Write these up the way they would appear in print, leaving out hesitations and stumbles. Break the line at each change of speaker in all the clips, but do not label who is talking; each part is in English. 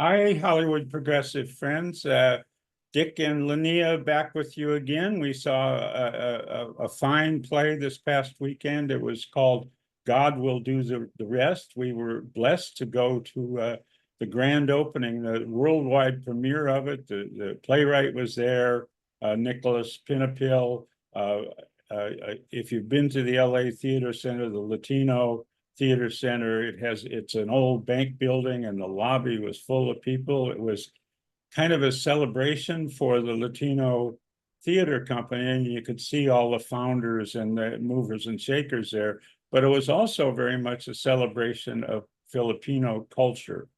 Hi, Hollywood progressive friends. Dick and Linnea back with you again. We saw a fine play this past weekend. It was called God Will Do the Rest. We were blessed to go to the grand opening, the worldwide premiere of it. The playwright was there, Nicholas Pilapil. Uh, if you've been to the LA Theater Center, the Latino Theater Center. It's an old bank building, and the lobby was full of people. It was kind of a celebration for the Latino theater company, and you could see all the founders and the movers and shakers there. But it was also very much a celebration of Filipino culture.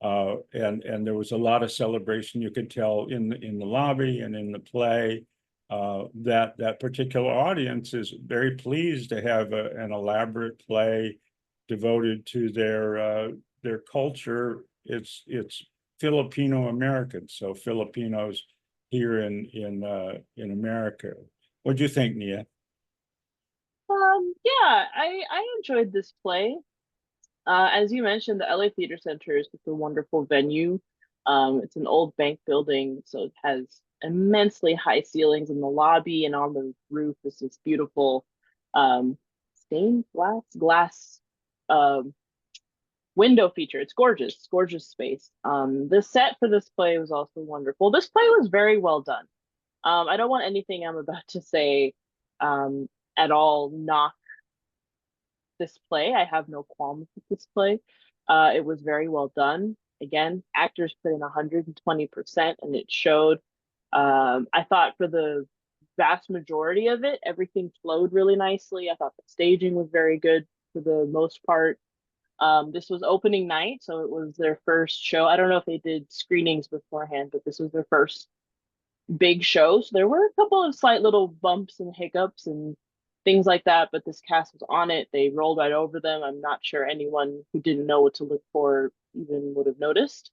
And there was a lot of celebration. You could tell in the lobby and in the play that particular audience is very pleased to have an elaborate play devoted to their culture. It's Filipino-American, so Filipinos here in America. What do you think, Nia?
Yeah, I enjoyed this play. As you mentioned, the LA Theater Center is just a wonderful venue. It's an old bank building, so it has immensely high ceilings in the lobby, and on the roof is this beautiful um, stained glass um, window feature. It's gorgeous, gorgeous space. The set for this play was also wonderful. This play was very well done. I don't want anything I'm about to say um, at all knock this play. I have no qualms with this play. It was very well done. Again, actors put in 120%, and it showed. I thought for the vast majority of it, everything flowed really nicely. I thought the staging was very good for the most part. This was opening night, so it was their first show. I don't know if they did screenings beforehand, but this was their first big show. So there were a couple of slight little bumps and hiccups and things like that, but this cast was on it. They rolled right over them. I'm not sure anyone who didn't know what to look for even would have noticed.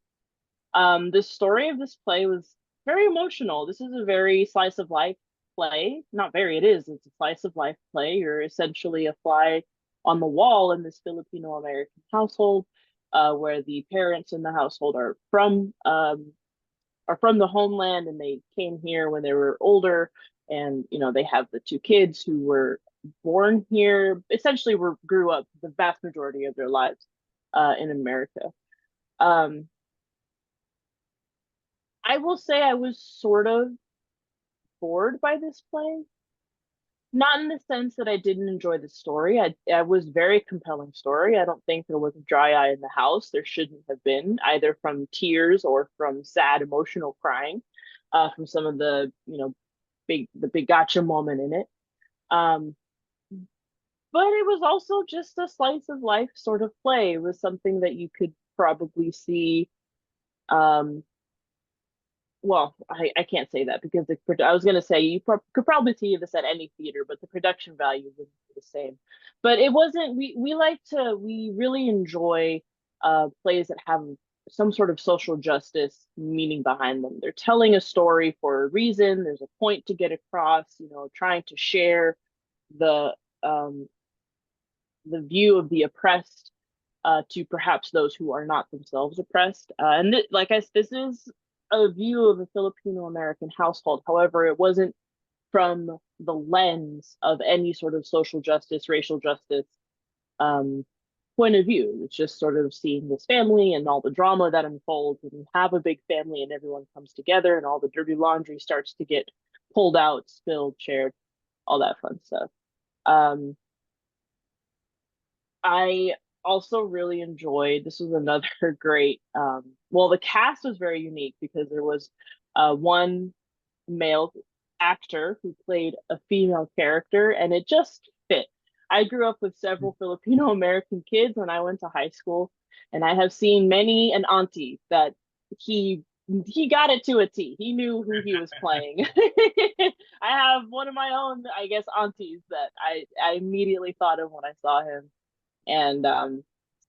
The story of this play was very emotional. This is a very slice of life play. Not very, it is. It's a slice of life play. You're essentially a fly on the wall in this Filipino-American household, where the parents in the household are from the homeland, and they came here when they were older, and they have the two kids who were born here, essentially were grew up the vast majority of their lives in America. um, I will say I was sort of bored by this play, not in the sense that I didn't enjoy the story. I was very compelling story. I don't think there was a dry eye in the house. There shouldn't have been, either from tears or from sad emotional crying, from some of the big gotcha moment in it. Um, but it was also just a slice of life sort of play. It was something that you could probably see. Um, well, I can't say that because I was going to say could probably see this at any theater, but the production value wouldn't be the same. But it wasn't. We really enjoy plays that have some sort of social justice meaning behind them. They're telling a story for a reason. There's a point to get across. Trying to share the um, the view of the oppressed to perhaps those who are not themselves oppressed. Like this is a view of a Filipino-American household. However, it wasn't from the lens of any sort of social justice, racial justice um, point of view. It's just sort of seeing this family and all the drama that unfolds, and you have a big family and everyone comes together and all the dirty laundry starts to get pulled out, spilled, shared, all that fun stuff. Um, I also really enjoyed, this was another great, well, the cast was very unique because there was one male actor who played a female character, and it just fit. I grew up with several Filipino-American kids when I went to high school, and I have seen many an auntie that he he got it to a T. He knew who he was playing. I have one of my own, I guess, aunties that I immediately thought of when I saw him. And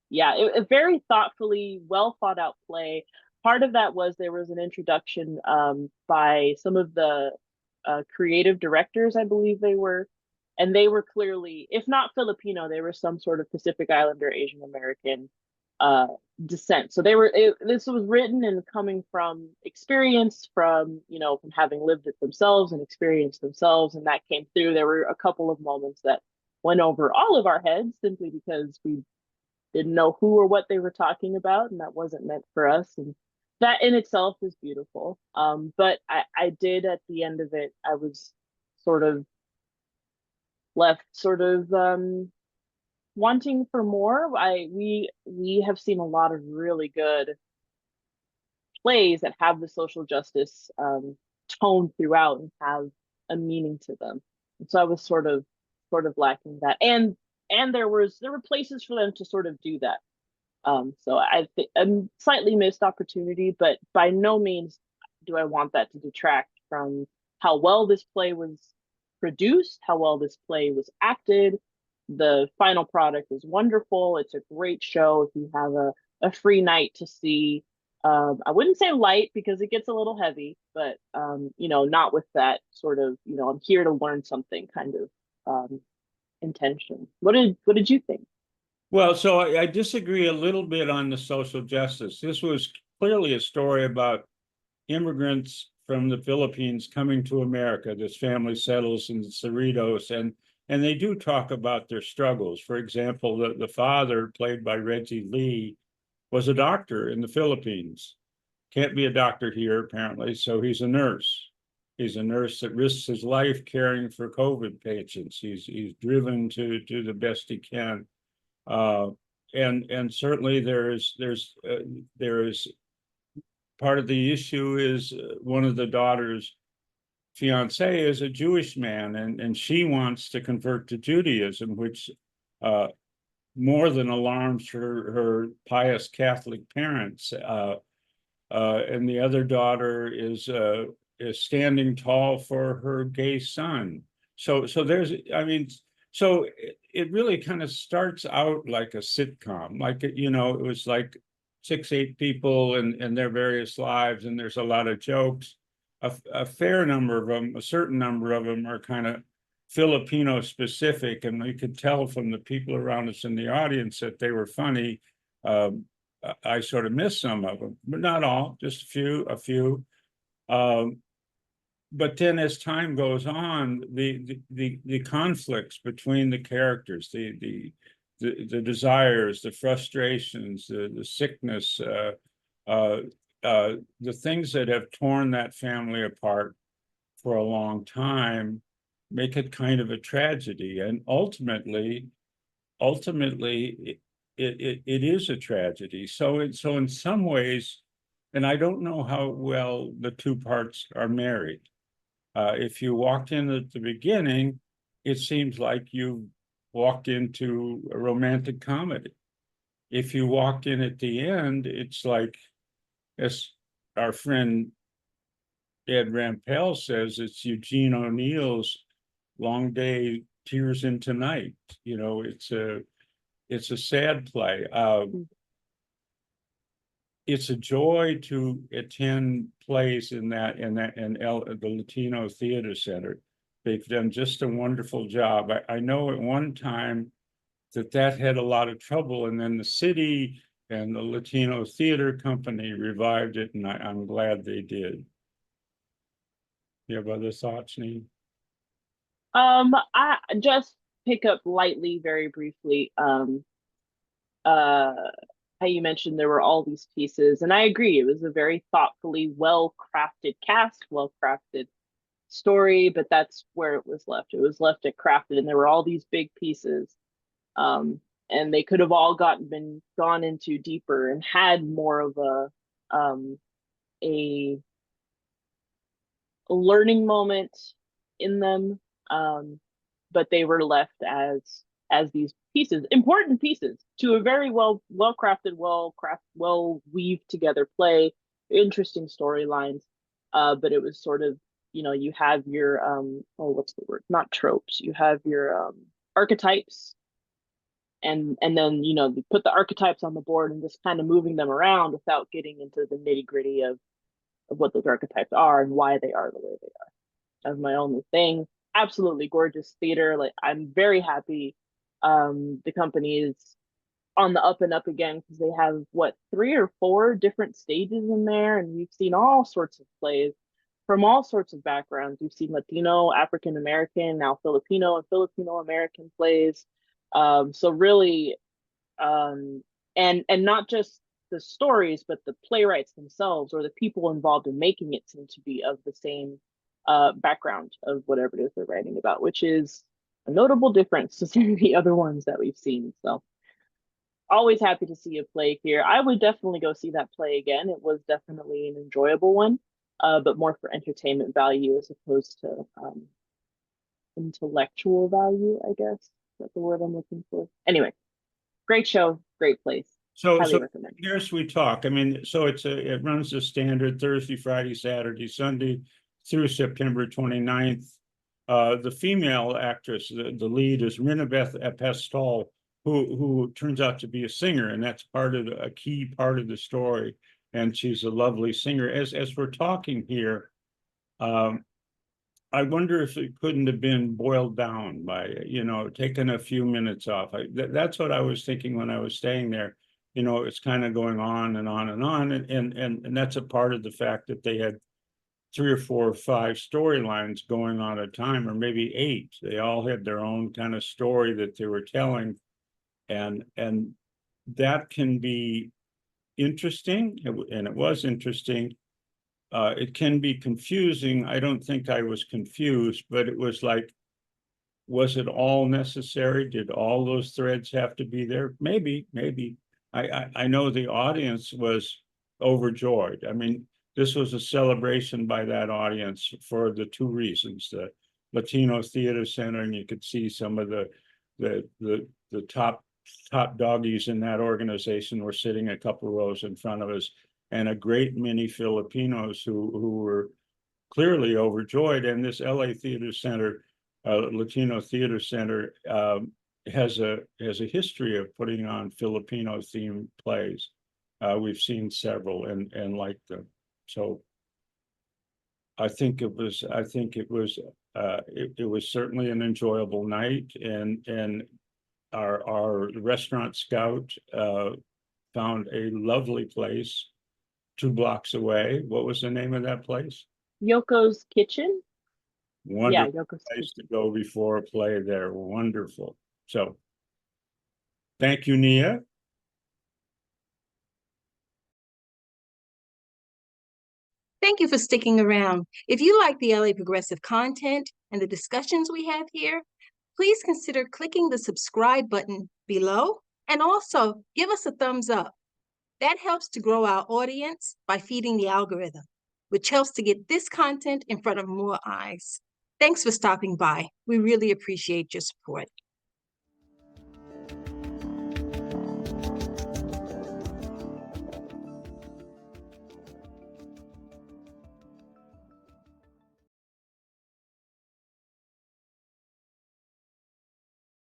yeah, a very thoughtfully well thought out play. Part of that was there was an introduction by some of the creative directors, I believe they were, and they were clearly, if not Filipino, they were some sort of Pacific Islander, Asian American uh, descent. So this was written and coming from experience, from, from having lived it themselves and experienced themselves, and that came through. There were a couple of moments that went over all of our heads simply because we didn't know who or what they were talking about, and that wasn't meant for us. And that in itself is beautiful. But I did, at the end of it, I was sort of left wanting for more. We have seen a lot of really good plays that have the social justice tone throughout and have a meaning to them. And so I was sort of lacking that. And there were places for them to sort of do that. So I think a slightly missed opportunity, but by no means do I want that to detract from how well this play was produced, how well this play was acted. The final product is wonderful. It's a great show. If you have a free night to see, I wouldn't say light because it gets a little heavy, but not with that sort of, I'm here to learn something kind of intention. What did you think?
Well, so I disagree a little bit on the social justice. This was clearly a story about immigrants from the Philippines coming to America. This family settles in the Cerritos, and they do talk about their struggles. For example, the father, played by Reggie Lee, was a doctor in the Philippines. Can't be a doctor here, apparently, so he's a nurse. He's a nurse that risks his life caring for COVID patients. He's driven to do the best he can. And certainly there is part of the issue is one of the daughters' fiance is a Jewish man, and she wants to convert to Judaism, which more than alarms her pious Catholic parents. And the other daughter is standing tall for her gay son. So there's, I mean, so it really kind of starts out like a sitcom, like, it was like 6, 8 people and their various lives, and there's a lot of jokes. A fair number of them, a certain number of them are kind of Filipino specific, and we could tell from the people around us in the audience that they were funny. I sort of missed some of them, but not all, just a few. But then as time goes on, the conflicts between the characters, the desires, the frustrations, the sickness, the things that have torn that family apart for a long time make it kind of a tragedy. And ultimately, it is a tragedy. So in some ways, and I don't know how well the two parts are married. If you walked in at the beginning, it seems like you walked into a romantic comedy. If you walked in at the end, it's like, as our friend Ed Rampell says, it's Eugene O'Neill's Long Day, Tears into Night. It's a sad play. It's a joy to attend plays in the Latino Theater Center. They've done just a wonderful job. I know at one time that had a lot of trouble, and then the city and the Latino Theater Company revived it, and I'm glad they did. You have other thoughts, Neve?
I just pick up lightly, very briefly. How you mentioned there were all these pieces, and I agree, it was a very thoughtfully well-crafted cast, well-crafted story, but that's where it was left. It was left at crafted, and there were all these big pieces. And they could have all been gone into deeper and had more of a learning moment in them. But they were left as these pieces, important pieces to a very well crafted, well weaved together play, interesting storylines. But it was sort of, you have your what's the word? Not tropes. You have your archetypes, and then you put the archetypes on the board and just kind of moving them around without getting into the nitty-gritty of what those archetypes are and why they are the way they are. That's my only thing. Absolutely gorgeous theater. Like, I'm very happy the company is on the up and up again because they have what 3 or 4 different stages in there, and we've seen all sorts of plays from all sorts of backgrounds. We've seen Latino, African American, now Filipino and Filipino-American plays. So really, and not just the stories, but the playwrights themselves or the people involved in making it seem to be of the same background of whatever it is they're writing about, which is a notable difference to some of the other ones that we've seen. So always happy to see a play here. I would definitely go see that play again. It was definitely an enjoyable one, but more for entertainment value as opposed to intellectual value, I guess. That's the word I'm looking for. Anyway, great show, great place.
So,
Highly
so
recommend.
here's we talk. I mean, so it runs the standard Thursday, Friday, Saturday, Sunday through September 29th. The female actress, the lead is Rinabeth Apostol, who turns out to be a singer, and that's a key part of the story. And she's a lovely singer. As we're talking here, I wonder if it couldn't have been boiled down by, taking a few minutes off. That's what I was thinking when I was staying there. It's kind of going on and on and on. And that's a part of the fact that they had 3 or 4 or 5 storylines going on at a time, or maybe 8. They all had their own kind of story that they were telling. And that can be interesting, and it was interesting. It can be confusing. I don't think I was confused, but it was like, was it all necessary? Did all those threads have to be there? Maybe. I know the audience was overjoyed. I mean, this was a celebration by that audience for the 2 reasons: the Latino Theater Center, and you could see some of the top doggies in that organization were sitting a couple rows in front of us, and a great many Filipinos who were clearly overjoyed. And this LA Theater Center, Latino Theater Center, has a history of putting on Filipino themed plays. We've seen several and liked them. So I think it was certainly an enjoyable night, and our restaurant scout found a lovely place 2 blocks away. What was the name of that place?
Yoko's Kitchen.
Wonderful
Yeah, Yoko's
place to
Kitchen.
go before a play there. Wonderful. So thank you, Nia.
Thank you for sticking around. If you like the LA Progressive content and the discussions we have here, please consider clicking the subscribe button below, and also give us a thumbs up. That helps to grow our audience by feeding the algorithm, which helps to get this content in front of more eyes. Thanks for stopping by. We really appreciate your support.